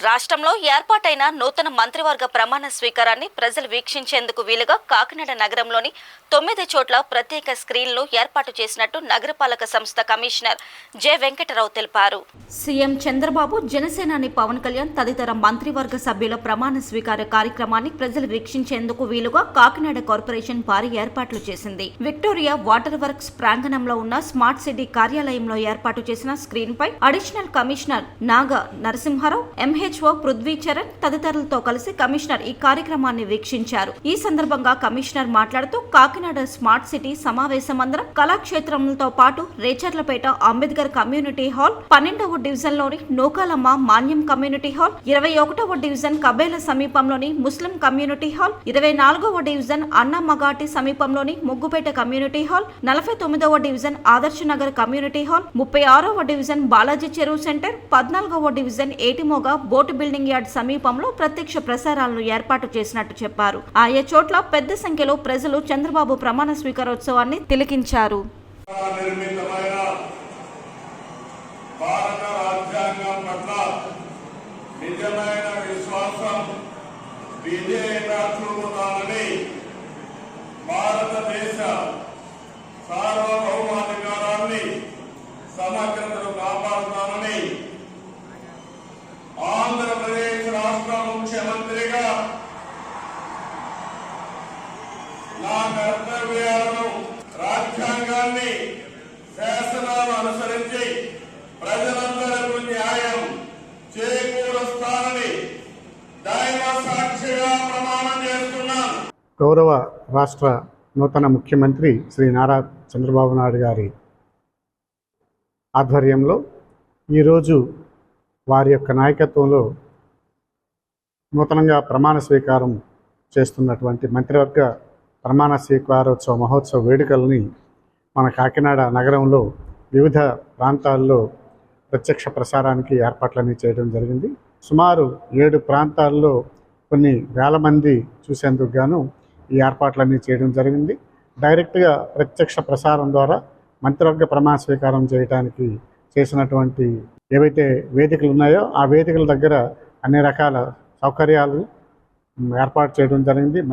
రాష్ట్రంలో ఏర్పాటైన నూతన మంత్రివర్గ ప్రమాణ స్వీకారాన్ని ప్రజలు వీక్షించేందుకు వీలుగా కాకినాడ నగరంలోని 9 చోట్ల ప్రత్యేక స్క్రీన్లు ఏర్పాటు చేసినట్టు నగరపాలక సంస్థ కమిషనర్ జె వెంకటరావు తెలిపారు. సీఎం చంద్రబాబు, జనసేనాని పవన్ కళ్యాణ్ తదితర మంత్రివర్గ సభ్యుల ప్రమాణ స్వీకార కార్యక్రమాన్ని ప్రజలు వీక్షించేందుకు వీలుగా కాకినాడ కార్పొరేషన్ భారీ ఏర్పాట్లు చేసింది. విక్టోరియా వాటర్ వర్క్స్ ప్రాంగణంలో ఉన్న స్మార్ట్ సిటీ కార్యాలయంలో ఏర్పాటు చేసిన స్క్రీన్ పై అడిషనల్ కమిషనర్ నాగ నరసింహారావు, ఎంహెచ్ఓ పృథ్వీచరణ్ తదితరులతో కలిసి కమిషనర్ ఈ కార్యక్రమాన్ని వీక్షించారు. ఈ సందర్భంగా కమిషనర్ మాట్లాడుతూ కాకినాడ స్మార్ట్ సిటీ సమావేశ మందిరం, కళాక్షేత్రంతో పాటు రేచర్లపేట అంబేద్కర్ కమ్యూనిటీ హాల్, 12వ డివిజన్లోని నూకాలమ్మ మాన్యం కమ్యూనిటీ హాల్, 21వ డివిజన్ కబేల సమీపంలోని ముస్లిం కమ్యూనిటీ హాల్, 24వ డివిజన్ అన్నమగాటి సమీపంలోని ముగ్గుపేట కమ్యూనిటీ హాల్, 49వ division Adarsh Nagar community hall, 36వ డివిజన్ బాలాజీ చెరువు సెంటర్, 14వ division Etimoga boat building yard సమీపంలో ప్రత్యక్ష ప్రసారాలను ఏర్పాటు చేసినట్టు చెప్పారు. ఆయా చోట్ల పెద్ద సంఖ్యలో ప్రజలు చంద్రబాబు ప్రమాణ స్వీకారోత్సవాన్ని తిలకించారు. సమగ్రతను కాపాడుతానని ఆంధ్రప్రదేశ్ రాష్ట్ర ముఖ్యమంత్రిగా నా కర్తవ్యాలను, రాజ్యాంగాన్ని, శాసనాలను అనుసరించి ప్రజలందరికీ న్యాయం చేకూరుస్తానని దైవ సాక్షిగా ప్రమాణం చేస్తున్నాను. గౌరవ రాష్ట్ర నూతన ముఖ్యమంత్రి శ్రీ నారా చంద్రబాబు నాయుడు గారి ఆధ్వర్యంలో ఈరోజు వారి యొక్క నాయకత్వంలో నూతనంగా ప్రమాణ స్వీకారం చేస్తున్నటువంటి మంత్రివర్గ ప్రమాణ స్వీకారోత్సవ మహోత్సవ వేడుకల్ని మన కాకినాడ నగరంలో వివిధ ప్రాంతాల్లో ప్రత్యక్ష ప్రసారానికి ఏర్పాట్లన్నీ చేయడం జరిగింది. సుమారు 7 ప్రాంతాల్లో కొన్ని వేల మంది చూసేందుకు గాను ఈ ఏర్పాట్లన్నీ చేయడం జరిగింది. డైరెక్ట్గా ప్రత్యక్ష ప్రసారం ద్వారా మంత్రివర్గ ప్రమాణ స్వీకారం చేయడానికి చేసినటువంటి ఏవైతే వేదికలు ఉన్నాయో ఆ వేదికల దగ్గర అన్ని రకాల సౌకర్యాలు ఏర్పాటు చేయడం జరిగింది.